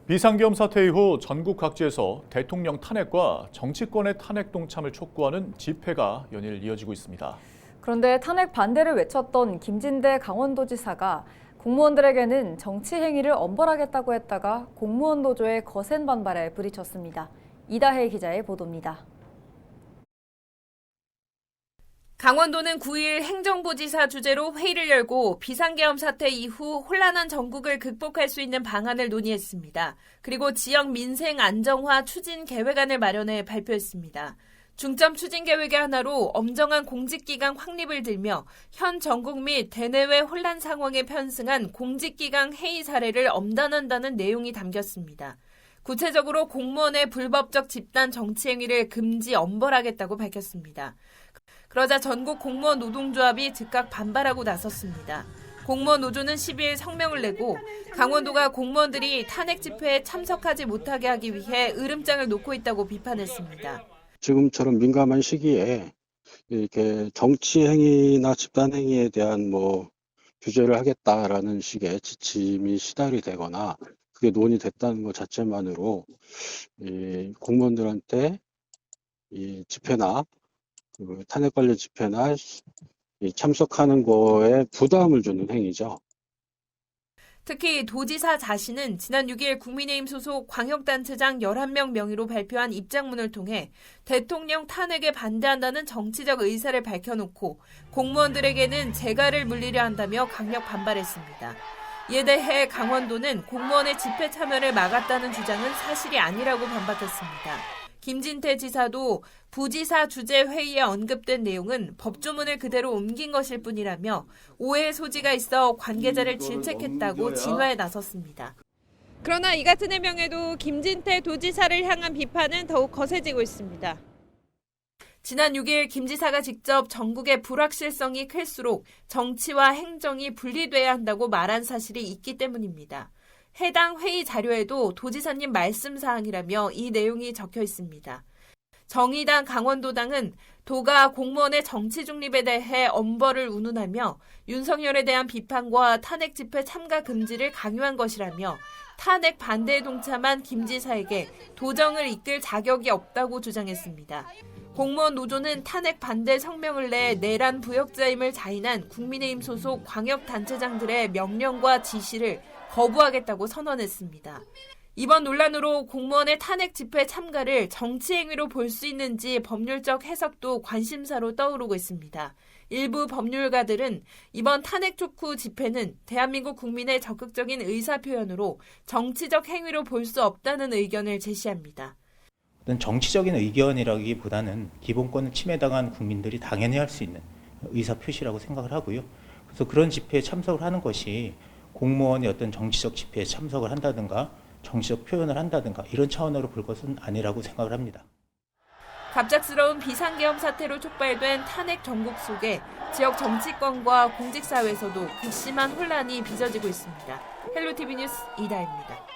비상계엄 사태 이후 전국 각지에서 대통령 탄핵과 정치권의 탄핵 동참을 촉구하는 집회가 연일 이어지고 있습니다. 그런데 탄핵 반대를 외쳤던 김진대 강원도지사가 공무원들에게는 정치 행위를 엄벌하겠다고 했다가 공무원 노조의 거센 반발에 부딪혔습니다. 이다혜 기자의 보도입니다. 강원도는 9일 행정부지사 주재로 회의를 열고 비상계엄 사태 이후 혼란한 전국을 극복할 수 있는 방안을 논의했습니다. 그리고 지역 민생 안정화 추진 계획안을 마련해 발표했습니다. 중점 추진 계획의 하나로 엄정한 공직기강 확립을 들며 현 전국 및 대내외 혼란 상황에 편승한 공직기강 해이 사례를 엄단한다는 내용이 담겼습니다. 구체적으로 공무원의 불법적 집단 정치행위를 금지 엄벌하겠다고 밝혔습니다. 그러자 전국 공무원 노동조합이 즉각 반발하고 나섰습니다. 공무원 노조는 12일 성명을 내고 강원도가 공무원들이 탄핵 집회에 참석하지 못하게 하기 위해 으름장을 놓고 있다고 비판했습니다. 지금처럼 민감한 시기에 이렇게 정치 행위나 집단 행위에 대한 규제를 하겠다라는 식의 지침이 시달이 되거나 그게 논의됐다는 것 자체만으로 이 공무원들한테 이 집회나 탄핵 관련 집회나 참석하는 거에 부담을 주는 행위죠. 특히 도지사 자신은 지난 6일 국민의힘 소속 광역단체장 11명 명의로 발표한 입장문을 통해 대통령 탄핵에 반대한다는 정치적 의사를 밝혀놓고 공무원들에게는 재갈을 물리려 한다며 강력 반발했습니다. 이에 대해 강원도는 공무원의 집회 참여를 막았다는 주장은 사실이 아니라고 반박했습니다. 김진태 지사도 부지사 주재 회의에 언급된 내용은 법조문을 그대로 옮긴 것일 뿐이라며 오해의 소지가 있어 관계자를 질책했다고 진화에 나섰습니다. 그러나 이 같은 해명에도 김진태 도지사를 향한 비판은 더욱 거세지고 있습니다. 지난 6일 김 지사가 직접 전국의 불확실성이 클수록 정치와 행정이 분리돼야 한다고 말한 사실이 있기 때문입니다. 해당 회의 자료에도 도지사님 말씀 사항이라며 이 내용이 적혀 있습니다. 정의당 강원도당은 도가 공무원의 정치 중립에 대해 엄벌을 운운하며 윤석열에 대한 비판과 탄핵 집회 참가 금지를 강요한 것이라며 탄핵 반대에 동참한 김 지사에게 도정을 이끌 자격이 없다고 주장했습니다. 공무원 노조는 탄핵 반대 성명을 내 내란 부역자임을 자인한 국민의힘 소속 광역단체장들의 명령과 지시를 거부하겠다고 선언했습니다. 이번 논란으로 공무원의 탄핵 집회 참가를 정치 행위로 볼 수 있는지 법률적 해석도 관심사로 떠오르고 있습니다. 일부 법률가들은 이번 탄핵 촉구 집회는 대한민국 국민의 적극적인 의사표현으로 정치적 행위로 볼 수 없다는 의견을 제시합니다. 어떤 정치적인 의견이라기보다는 기본권을 침해당한 국민들이 당연히 할 수 있는 의사표시라고 생각을 하고요. 그래서 그런 집회에 참석을 하는 것이 공무원이 어떤 정치적 집회에 참석을 한다든가 정치적 표현을 한다든가 이런 차원으로 볼 것은 아니라고 생각을 합니다. 갑작스러운 비상계엄 사태로 촉발된 탄핵 전국 속에 지역 정치권과 공직사회에서도 극심한 혼란이 빚어지고 있습니다. 헬로티비 뉴스 이다혜입니다.